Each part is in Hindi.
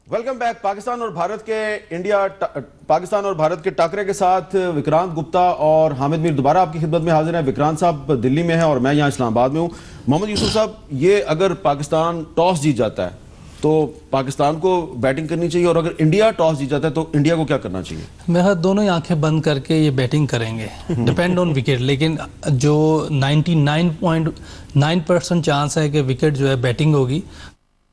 Welcome back. पाकिस्तान और भारत के टाकरे के साथ विक्रांत गुप्ता और हामिद मीर दोबारा आपकी खिदमत में हाजिर हैं। विक्रांत साहब दिल्ली में हैं और मैं यहाँ इस्लामाबाद में हूँ। मोहम्मद यूसुफ साहब, ये अगर पाकिस्तान टॉस जीत जाता है तो पाकिस्तान को बैटिंग करनी चाहिए, और अगर इंडिया टॉस जीत जाता है तो इंडिया को क्या करना चाहिए? मेरा दोनों ही आंखें बंद करके ये बैटिंग करेंगे, डिपेंड ऑन विकेट। लेकिन जो 99.9% चांस है कि विकेट जो है बैटिंग होगी।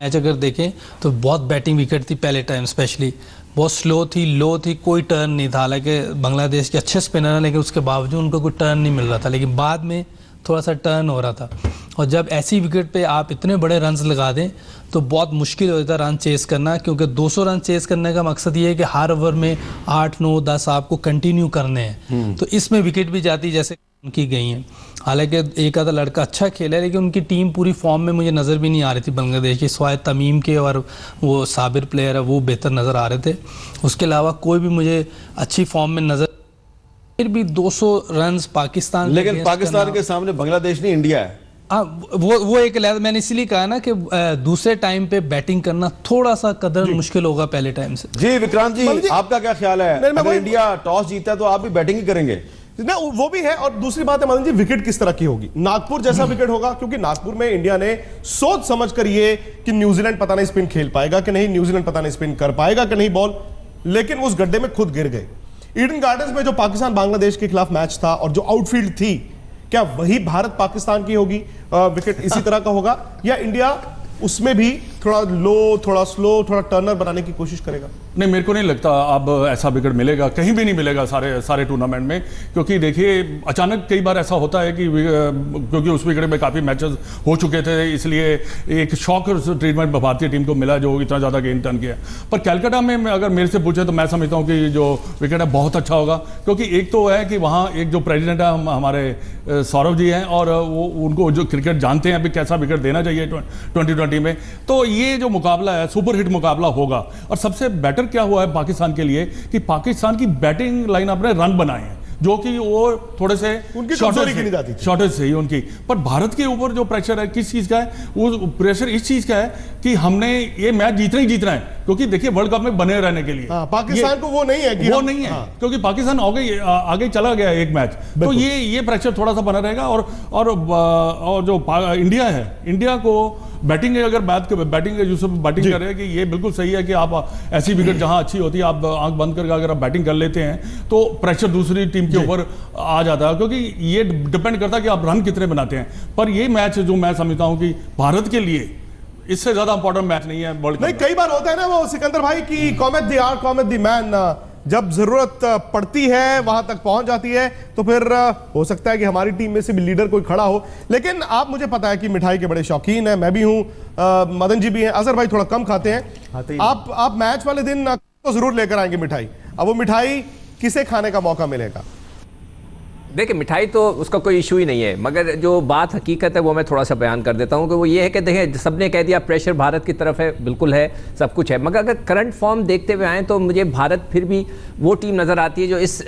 मैच अगर देखें तो बहुत बैटिंग विकेट थी पहले टाइम, स्पेशली बहुत स्लो थी, लो थी, कोई टर्न नहीं था। हालांकि बांग्लादेश के अच्छे स्पिनर हैं लेकिन उसके बावजूद उनको कोई टर्न नहीं मिल रहा था, लेकिन बाद में थोड़ा सा टर्न हो रहा था। और जब ऐसी विकेट पे आप इतने बड़े रन्स लगा दें तो बहुत मुश्किल हो जाता है रन चेस करना, क्योंकि 200 रन चेस करने का मकसद ये है कि हर ओवर में 8, 9, 10 आपको कंटिन्यू करने हैं। तो इसमें विकेट भी जाती जैसे की गई हैं। हालांकि एक आधा लड़का अच्छा खेला है लेकिन उनकी टीम पूरी फॉर्म में मुझे नज़र भी नहीं आ रही थी बांग्लादेश की, स्वाय तमीम के और वो साबिर प्लेयर है वो बेहतर नज़र आ रहे थे। उसके अलावा कोई भी मुझे अच्छी फॉर्म में नज़र, फिर भी 200 रन पाकिस्तान, लेकिन पाकिस्तान के सामने बांग्लादेश नहीं, इंडिया है। वो एक लहर मैंने इसलिए कहा ना कि दूसरे टाइम पे बैटिंग करना थोड़ा सा कदर मुश्किल होगा पहले टाइम से। जी विक्रांत जी, आपका क्या ख्याल है? अगर इंडिया टॉस जीतता है तो आप भी बैटिंग ही करेंगे ना? वो भी है। और दूसरी बात है मदन जी, विकेट किस तरह की होगी? नागपुर जैसा विकेट होगा, क्योंकि नागपुर में इंडिया ने सोच समझ कर ये कि न्यूजीलैंड पता नहीं स्पिन खेल पाएगा कि नहीं, न्यूजीलैंड पता नहीं स्पिन कर पाएगा कि नहीं बॉल, लेकिन उस गड्ढे में खुद गिर गए। ईडन गार्डन्स में जो पाकिस्तान बांग्लादेश के खिलाफ मैच था और जो आउटफील्ड थी, क्या वही भारत पाकिस्तान की होगी? विकेट इसी तरह का होगा या इंडिया उसमें भी थोड़ा लो, थोड़ा स्लो, थोड़ा टर्नर बनाने की कोशिश करेगा? नहीं, मेरे को नहीं लगता अब ऐसा विकेट मिलेगा, कहीं भी नहीं मिलेगा सारे टूर्नामेंट में। क्योंकि देखिए अचानक कई बार ऐसा होता है कि क्योंकि उस विकेट में काफ़ी मैचेस हो चुके थे, इसलिए एक शॉक ट्रीटमेंट भारतीय टीम को मिला जो इतना ज़्यादा गेंद टर्न किया। पर कैलकाटा में अगर मेरे से पूछे तो मैं समझता हूँ कि जो विकेट है बहुत अच्छा होगा, क्योंकि एक तो है कि वहाँ एक जो प्रेजिडेंट है हमारे सौरभ जी हैं और वो उनको जो क्रिकेट जानते हैं अभी कैसा विकेट देना चाहिए 2020 में। तो ये जो मुकाबला है सुपर हिट मुकाबला होगा। और सबसे बेटर क्या हुआ है पाकिस्तान के लिए कि पाकिस्तान की बैटिंग लाइनअप ने रन बनाए हैं जो कि वो थोड़े से उनकी शॉर्टेज से ही उनकी। पर भारत के ऊपर जो प्रेशर है किस चीज का है? वो प्रेशर इस चीज का है कि हमने ये मैच जीतना ही जीतना है, क्योंकि देखिए वर्ल्ड कप में बने रहने के लिए। पाकिस्तान को वो नहीं है कि वो नहीं है, क्योंकि पाकिस्तान आगे चला गया एक मैच, तो ये प्रेशर थोड़ा सा बना रहेगा। और जो इंडिया है, इंडिया को बैटिंग अगर बैटिंग यूसुफ बैटिंग कर रहे हैं कि ये बिल्कुल सही है कि आप ऐसी विकेट जहां अच्छी होती है आप आंख बंद करके अगर आप बैटिंग कर लेते हैं तो प्रेशर दूसरी टीम के ऊपर आ जाता है, क्योंकि ये डिपेंड करता है कि आप रन कितने बनाते हैं। पर ये मैच जो मैं समझता हूं कि भारत के लिए इससे ज्यादा इंपॉर्टेंट मैच नहीं है वर्ल्ड कप। नहीं, कई बार होता है ना वो सिकंदर भाई की comet the art comet the man, जब जरूरत पड़ती है वहां तक पहुंच जाती है तो फिर हो सकता है कि हमारी टीम में से भी लीडर कोई खड़ा हो। लेकिन आप, मुझे पता है कि मिठाई के बड़े शौकीन हैं, मैं भी हूं, मदन जी भी हैं, अजहर भाई थोड़ा कम खाते हैं। आप मैच वाले दिन तो जरूर लेकर आएंगे मिठाई। अब वो मिठाई किसे खाने का मौका मिलेगा? देखिए मिठाई तो उसका कोई इशू ही नहीं है, मगर जो बात हकीकत है वो मैं थोड़ा सा बयान कर देता हूँ कि वो ये है कि देखिए सबने कह दिया प्रेशर भारत की तरफ है, बिल्कुल है, सब कुछ है, मगर अगर करंट फॉर्म देखते हुए आएँ तो मुझे भारत फिर भी वो टीम नज़र आती है जो इस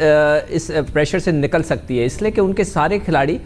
प्रेशर से निकल सकती है, इसलिए कि उनके सारे खिलाड़ी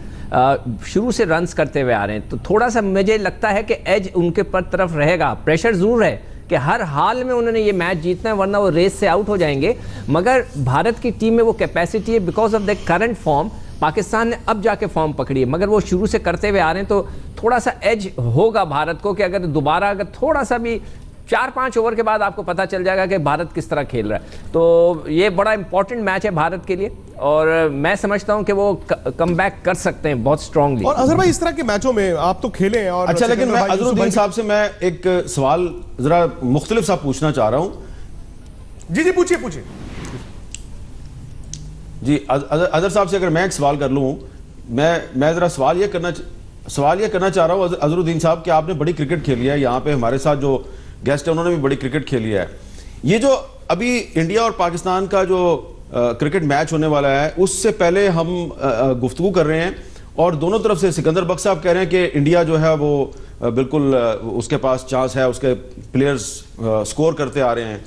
शुरू से रन्स करते हुए आ रहे हैं। तो थोड़ा सा मुझे लगता है कि एज उनके पर तरफ रहेगा। प्रेशर ज़रूर है कि हर हाल में उन्होंने ये मैच जीतना है वरना वो रेस से आउट हो जाएंगे, मगर भारत की टीम में वो कैपेसिटी है because of the current form. Pakistan ने अब जाके फॉर्म पकड़ी है, मगर वो शुरू से करते हुए आ रहे हैं, तो थोड़ा सा एज होगा भारत को कि अगर दोबारा अगर थोड़ा सा भी 4-5 ओवर के बाद आपको पता चल जाएगा कि भारत किस तरह खेल रहा है। तो ये बड़ा इंपॉर्टेंट मैच है भारत के लिए और मैं समझता हूं कि वो कम बैक कर सकते हैं बहुत स्ट्रांगली। और अजहर भाई, इस तरह के मैचों में आप तो खेले हैं और अच्छा, लेकिन मैं अजहरुद्दीन साहब से मैं एक सवाल जरा मुख्तलिफ सा पूछना चाह रहा हूं। जी पूछिए जी। अजहर साहब से अगर मैं एक सवाल कर लूं, मैं जरा सवाल ये करना चाह रहा हूं अजहरुद्दीन साहब कि आपने बड़ी क्रिकेट खेली है, यहाँ पे हमारे साथ जो गेस्ट है उन्होंने भी बड़ी क्रिकेट खेली है। ये जो अभी इंडिया और पाकिस्तान का जो क्रिकेट मैच होने वाला है उससे पहले हम गुफ्तगू कर रहे हैं और दोनों तरफ से सिकंदर बख्श साहब कह रहे हैं कि इंडिया जो है वो बिल्कुल उसके पास चांस है, उसके प्लेयर्स स्कोर करते आ रहे हैं,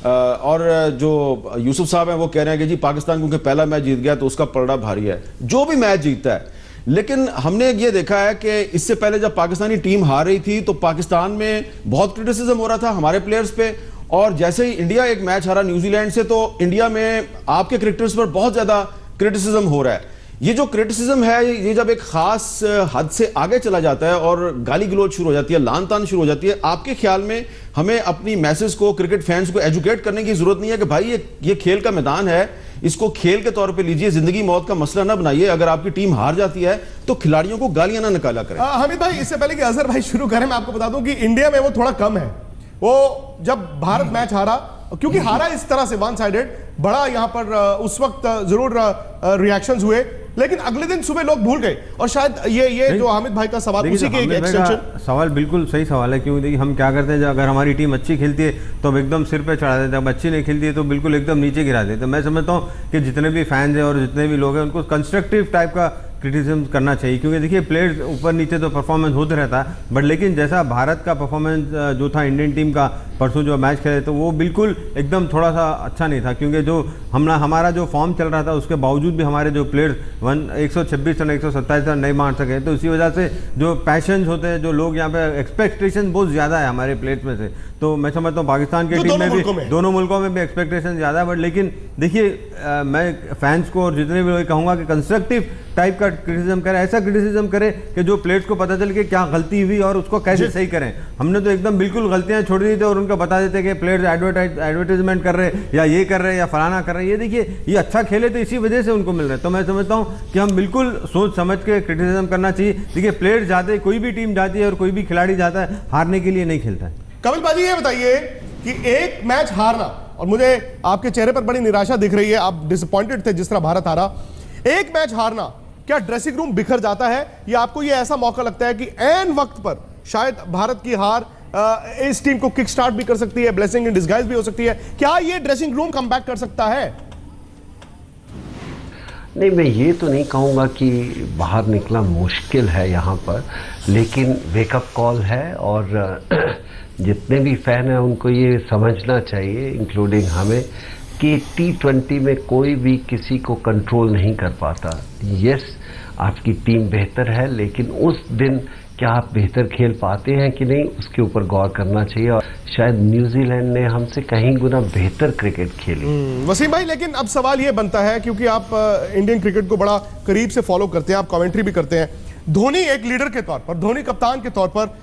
और जो यूसुफ साहब हैं वो कह रहे हैं कि जी पाकिस्तान क्योंकि पहला मैच जीत गया तो उसका पलड़ा भारी है जो भी मैच जीतता है। लेकिन हमने ये देखा है कि इससे पहले जब पाकिस्तानी टीम हार रही थी तो पाकिस्तान में बहुत क्रिटिसिज्म हो रहा था हमारे प्लेयर्स पे, और जैसे ही इंडिया एक मैच हारा न्यूजीलैंड से, तो इंडिया में आपके क्रिकेटर्स पर बहुत ज्यादा क्रिटिसिज्म हो रहा है। ये जो क्रिटिसिज्म है, ये जब एक खास हद से आगे चला जाता है और गाली गलौज शुरू हो जाती है, लान तान शुरू हो जाती है, आपके ख्याल में हमें अपनी मैसेज को, क्रिकेट फैंस को एजुकेट करने की जरूरत नहीं है कि भाई ये खेल का मैदान है, इसको खेल के तौर पे लीजिए, जिंदगी मौत का मसला ना बनाइए। अगर आपकी टीम हार जाती है तो खिलाड़ियों को गालियां ना निकाला करें। हमीद भाई, इससे पहले कि अजहर भाई शुरू करें, मैं आपको बता दूं कि इंडिया में वो थोड़ा कम है। वो जब भारत मैच हारा, क्योंकि हारा इस तरह से वन साइडेड, बड़ा यहां पर उस वक्त जरूर रिएक्शंस हुए, लेकिन अगले दिन सुबह लोग भूल गए। और शायद ये जो हामिद भाई का सवाल, उसी के एक एक्सटेंशन। सवाल बिल्कुल सही सवाल है, क्योंकि देखिए हम क्या करते हैं, अगर हमारी टीम अच्छी खेलती है तो हम एकदम सिर पे चढ़ा देते हैं, अब अच्छी नहीं खेलती है तो बिल्कुल एकदम नीचे गिरा देते हैं। मैं समझता हूँ कि जितने भी फैंस हैं और जितने भी लोग हैं उनको कंस्ट्रक्टिव टाइप का क्रिटिसिज्म करना चाहिए, क्योंकि देखिए प्लेयर्स ऊपर नीचे तो परफॉर्मेंस होते रहता है, बट लेकिन जैसा भारत का परफॉर्मेंस जो था इंडियन टीम का परसों जो मैच खेले, तो वो बिल्कुल एकदम थोड़ा सा अच्छा नहीं था, क्योंकि जो हमारा जो फॉर्म चल रहा था उसके बावजूद भी हमारे जो प्लेयर्स 126 रन 127 रन नहीं मार सके। तो इसी वजह से जो पैशंस होते हैं, जो लोग यहाँ पे एक्सपेक्टेशन बहुत ज़्यादा है हमारे प्लेयर्स में से, तो मैं समझता हूँ पाकिस्तान की टीम में भी, दोनों मुल्कों में भी एक्सपेक्टेशन ज़्यादा है। बट लेकिन देखिए मैं फैंस को और जितने भी लोग कहूँगा कि कंस्ट्रक्टिव टाइप का क्रिटिसिज्म करें, ऐसा क्रिटिसिज्म करें कि जो प्लेयर्स को पता चले कि क्या गलती हुई और उसको कैसे सही करें। हमने तो एकदम बिल्कुल गलतियां छोड़ दी थी और उनको बता देते कि प्लेयर्स एडवर्टाइजमेंट कर रहे या ये कर रहे या फलाना कर रहे, ये देखिए ये अच्छा खेले तो इसी वजह से उनको मिल रहा है। तो मैं समझता हूँ कि हम बिल्कुल सोच समझ के क्रिटिसिज्म करना चाहिए। देखिए प्लेयर्स जाते, कोई भी टीम जाती है और कोई भी खिलाड़ी जाता है, हारने के लिए नहीं खेलता है। कपिल भाजी, ये बताइए कि एक मैच हारना, और मुझे आपके चेहरे पर बड़ी निराशा दिख रही है, आप डिसअपॉइंटेड थे जिस तरह भारत हारा, एक मैच हारना क्या ड्रेसिंग रूम बिखर जाता है, या आपको यह ऐसा मौका लगता है कि ऐन वक्त पर शायद भारत की हार इस टीम को किक स्टार्ट भी कर सकती है, ब्लेसिंग इन डिस्गाइज भी हो सकती है? क्या ये ड्रेसिंग रूम कमबैक कर सकता है? नहीं, मैं ये तो नहीं कहूँगा कि बाहर निकला मुश्किल है यहाँ पर, लेकिन वेकअप कॉल है और जितने भी फैन हैं उनको ये समझना चाहिए, इंक्लूडिंग हमें, कि T20 में कोई भी किसी को कंट्रोल नहीं कर पाता। यस, आपकी टीम बेहतर है, लेकिन उस दिन क्या आप बेहतर खेल पाते हैं कि नहीं, उसके ऊपर गौर करना चाहिए। और शायद न्यूजीलैंड ने हमसे कहीं गुना बेहतर क्रिकेट खेली। वसीम भाई, लेकिन अब सवाल ये बनता है, क्योंकि आप इंडियन क्रिकेट को बड़ा करीब से फॉलो करते हैं, आप कमेंट्री भी करते हैं, धोनी एक लीडर के तौर पर, धोनी कप्तान के तौर पर,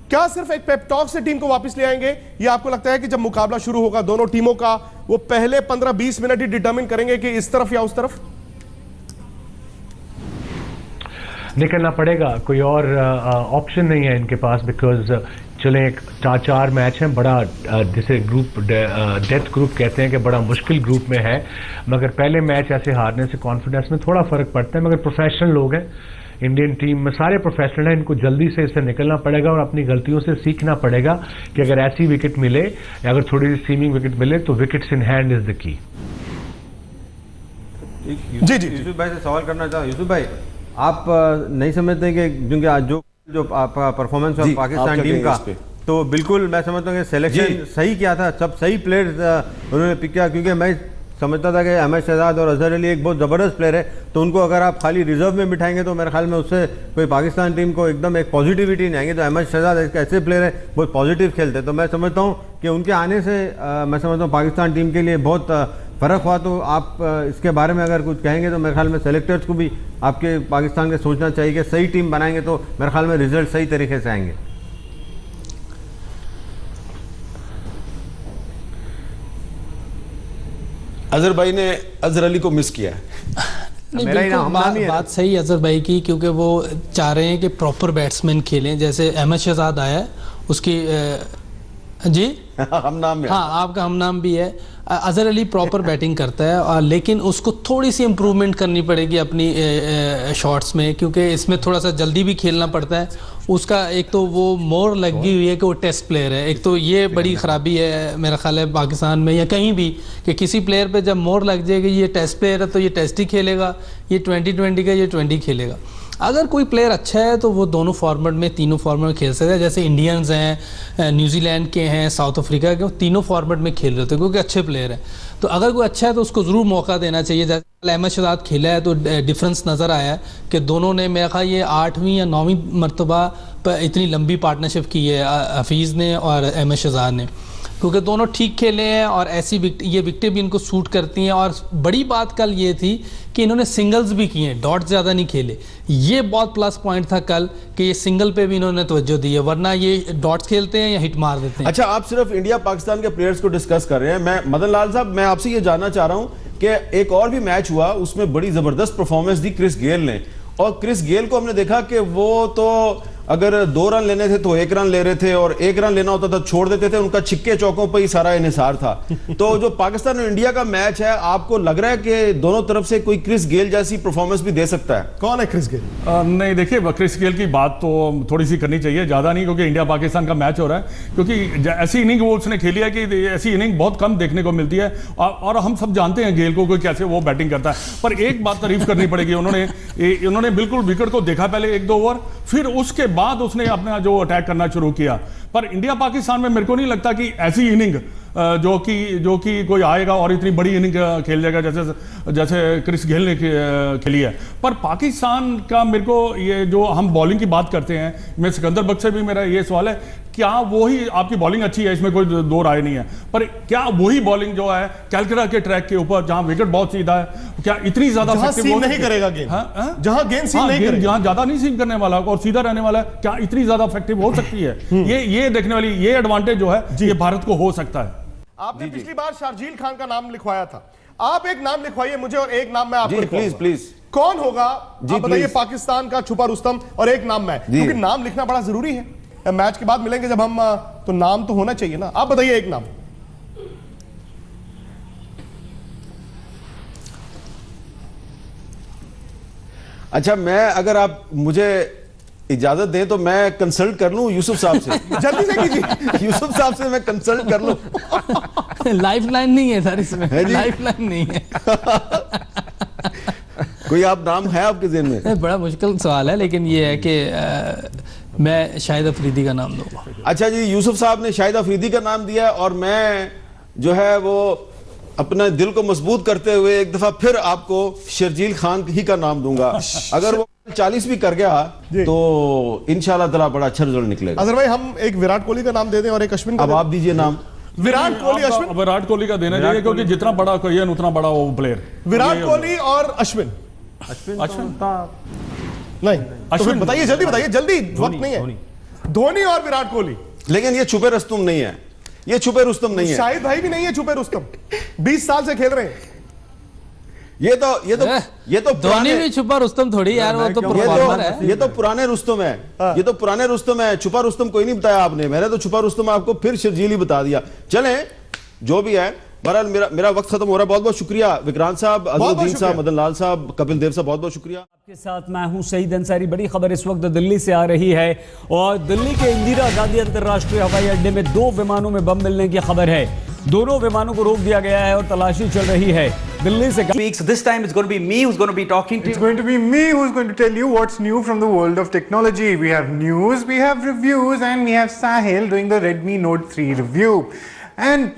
क्या सिर्फ एक पेप टॉक से टीम को वापस ले आएंगे, या आपको लगता है कि जब मुकाबला शुरू होगा दोनों टीमों का, वो पहले 15-20 मिनट ही डिटरमिन करेंगे कि इस तरफ या उस तरफ? निकलना पड़ेगा, कोई और ऑप्शन नहीं है इनके पास, बिकॉज चले एक 4 मैच हैं, बड़ा जिसे ग्रुप डेथ ग्रुप कहते हैं कि बड़ा मुश्किल ग्रुप में है, मगर पहले मैच ऐसे हारने से कॉन्फिडेंस में थोड़ा फर्क पड़ता है। मगर प्रोफेशनल लोग हैं इंडियन टीम में, सारे प्रोफेशनल हैं, इनको जल्दी से इससे निकलना पड़ेगा और अपनी गलतियों से सीखना पड़ेगा कि अगर ऐसी विकेट मिले या अगर थोड़ी सी सीमिंग विकेट मिले तो wickets in hand is the key. जी जी, यूसुफ भाई से सवाल करना चाहूँ। यूसुफ भाई, आप नहीं समझते कि क्योंकि आज जो आपका परफॉर्मेंस है पाकिस्तान टीम का, तो बिल्कुल मैं समझता हूँ कि सिलेक्शन सही किया था, सब सही प्लेयर्स उन्होंने पिक किया, क्योंकि मैं समझता था कि अहमद शहजाद और अजहर अली एक बहुत ज़बरदस्त प्लेयर है, तो उनको अगर आप खाली रिजर्व में बिठाएंगे तो मेरे ख्याल में उससे कोई पाकिस्तान टीम को एकदम एक पॉजिटिविटी नहीं आएगी। तो अहमद शहजाद एक ऐसे प्लेयर है बहुत पॉजिटिव खेलते, तो मैं समझता हूँ कि उनके आने से मैं समझता हूँ पाकिस्तान टीम के लिए बहुत फ़र्क हुआ। तो आप इसके बारे में अगर कुछ कहेंगे तो मेरे ख्याल में सेलेक्टर्स को भी आपके पाकिस्तान के सोचना चाहिए कि सही टीम बनाएंगे तो मेरे ख्याल में रिजल्ट सही तरीके से आएंगे। अजहर भाई ने अजहर अली को मिस किया है। नहीं, बिल्कुल बात सही है अजहर भाई की, क्योंकि वो चाह रहे हैं कि प्रॉपर बैट्समैन खेलें। जैसे अहमद शहजाद आया है, उसकी जी हम नाम में, हाँ आपका हम नाम भी है। अजहर अली प्रॉपर बैटिंग करता है, लेकिन उसको थोड़ी सी इम्प्रूवमेंट करनी पड़ेगी अपनी शॉट्स में, क्योंकि इसमें थोड़ा सा जल्दी भी खेलना पड़ता है। उसका एक तो वो मोर लगी हुई है कि वो टेस्ट प्लेयर है, एक तो ये बड़ी ख़राबी है मेरा ख्याल है पाकिस्तान में या कहीं भी, कि किसी प्लेयर पे जब मोर लग जाएगी ये टेस्ट प्लेयर है तो ये टेस्ट ही खेलेगा, ये 2020 का ये 20 खेलेगा। अगर कोई प्लेयर अच्छा है तो वो दोनों फॉर्मेट में, तीनों फॉर्मेट में खेल सकता है। जैसे इंडियंस हैं, न्यूजीलैंड के हैं, साउथ अफ्रीका के, वो तीनों फॉर्मेट में खेल रहे थे क्योंकि अच्छे प्लेयर हैं। तो अगर कोई अच्छा है तो उसको ज़रूर मौका देना चाहिए। जैसे अहमद शहजाद खेला है तो डिफरेंस नज़र आया है कि दोनों ने मेरा ख्याल ये 8वीं या 9वीं मरतबा पर इतनी लंबी पार्टनरशिप की है हफीज़ ने और अहमद शहजाद ने। क्योंकि दोनों ठीक खेले हैं और ऐसी ये विकेटें भी इनको सूट करती हैं। और बड़ी बात कल ये थी कि इन्होंने सिंगल्स भी किए हैं, डॉट ज़्यादा नहीं खेले। ये बहुत प्लस पॉइंट था कल कि ये सिंगल पे भी इन्होंने तवज्जो दी है, वरना ये डॉट्स खेलते हैं या हिट मार देते हैं। अच्छा, आप सिर्फ इंडिया पाकिस्तान के प्लेयर्स को डिस्कस कर रहे हैं। मैं मदन लाल साहब, मैं आपसे ये जानना चाह रहा हूं कि एक और भी मैच हुआ, उसमें बड़ी जबरदस्त परफॉर्मेंस दी क्रिस गेल ने, और क्रिस गेल को हमने देखा कि वो तो अगर 2 रन लेने थे तो 1 रन ले रहे थे, और 1 रन लेना होता था छोड़ देते थे। उनका छिक्के चौकों पर ही सारा इन्हिसार था। तो जो पाकिस्तान और इंडिया का मैच है, आपको लग रहा है कि दोनों तरफ से कोई क्रिस गेल जैसी परफॉर्मेंस भी दे सकता है? कौन है क्रिस गेल? नहीं, देखिए क्रिस गेल की बात तो थोड़ी सी करनी चाहिए, ज़्यादा नहीं, क्योंकि इंडिया पाकिस्तान का मैच हो रहा है। क्योंकि ऐसी इनिंग वो उसने खेली है कि ऐसी इनिंग बहुत कम देखने को मिलती है, और हम सब जानते हैं गेल को कैसे वो बैटिंग करता है। पर एक बात तारीफ करनी पड़ेगी, उन्होंने बिल्कुल विकेट को देखा पहले 1-2 ओवर, फिर उसके बाद उसने अपना जो अटैक करना शुरू किया। पर इंडिया पाकिस्तान में मेरे को नहीं लगता कि ऐसी इनिंग जो कि कोई आएगा और इतनी बड़ी इनिंग खेल जाएगा जैसे क्रिस गेल ने खेली है। पर पाकिस्तान का मेरे को ये जो हम बॉलिंग की बात करते हैं, मैं सिकंदर बख्श से भी मेरा ये सवाल है, क्या वही आपकी बॉलिंग अच्छी है, इसमें कोई दो राय नहीं है, पर क्या वही बॉलिंग जो है कैलकाटा के ट्रैक के ऊपर जहां विकेट बहुत सीधा है, क्या इतनी ज्यादा नहीं करेगा गेंद? जहां गेंद सीम नहीं करेगा, जहां ज्यादा नहीं सीम करने वाला और सीधा रहने वाला है, क्या इतनी ज्यादा इफेक्टिव हो सकती है? ये देखने वाली ये एडवांटेज जो है ये भारत को हो सकता है। आपने पिछली बार शार्जील खान का नाम लिखवाया था, आप एक नाम लिखवाइए मुझे और एक नाम मैं आपको प्लीज प्लीज। कौन होगा आप बताइए पाकिस्तान का छुपा रुस्तम, और एक नाम मैं, क्योंकि नाम लिखना बड़ा जरूरी है। मैच के बाद मिलेंगे जब हम, तो नाम तो होना चाहिए ना। आप बताइए एक नाम। अच्छा, मैं अगर आप मुझे इजाजत दें तो मैं कंसल्ट कर लूं यूसुफ साहब से। जल्दी से कीजिए। यूसुफ साहब से मैं कंसल्ट कर लूं। लाइफ लाइन नहीं है सर इसमें, लाइफ लाइन नहीं है। कोई आप नाम है आपके ज़हन में? बड़ा मुश्किल सवाल है, लेकिन ये है कि मैं शाहिद अफरीदी का नाम दूंगा। अच्छा जी, यूसुफ साहब ने शाहिद अफरीदी का नाम दिया, और मैं जो है वो अपने दिल को मजबूत करते हुए एक दफा फिर आपको शर्जील खान ही का नाम दूंगा। अगर वो 40 भी कर गया तो इंशाल्लाह ताला बड़ा अच्छा रिजल्ट निकलेगा। अजहर भाई, हम एक विराट कोहली का नाम दे दें और एक अश्विन का। अब आप दीजिए नाम। विराट कोहली, अश्विन। विराट कोहली का देना चाहिए, क्योंकि जितना बड़ा कोई है उतना बड़ा वो प्लेयर। विराट कोहली और अश्विन। अश्विन नहीं, अश्विन बताइए, जल्दी बताइए, जल्दी, वक्त नहीं है। धोनी और विराट कोहली। लेकिन ये छुपे रुस्तम नहीं है, ये छुपे रुस्तम नहीं है। शाहिद भाई भी नहीं है छुपे रुस्तम, 20 साल से खेल रहे हैं। ये तो धोनी भी छुपा रुस्तम थोड़ी यार, वो तो परफॉर्मर है। ये तो पुराने रुस्तम है, ये तो पुराने रुस्तम है। छुपा रुस्तम कोई नहीं बताया आपने, मैंने तो छुपा रुस्तम आपको फिर शर्जील ही बता दिया। चलें, जो भी है, बहरहाल मेरा वक्त खत्म हो रहा है। बहुत बहुत शुक्रिया विक्रांत साहब, अजहरुद्दीन साहब, मदन लाल साहब, कपिल देव साहब, बहुत बहुत शुक्रिया। आपके साथ मैं हूं सईद अंसारी। बड़ी खबर इस वक्त दिल्ली से आ रही है, और दिल्ली के इंदिरा गांधी अंतर्राष्ट्रीय हवाई अड्डे में 2 विमानों में बम मिलने की खबर है। दोनों विमानों को रोक दिया गया है और तलाशी चल रही है। दिल्ली से So this time it's going to be me who's going to be talking to you. It's going to be me who's going to tell you what's new from the world of technology. We have news, we have reviews, and we have Sahil doing the Redmi Note 3 review. And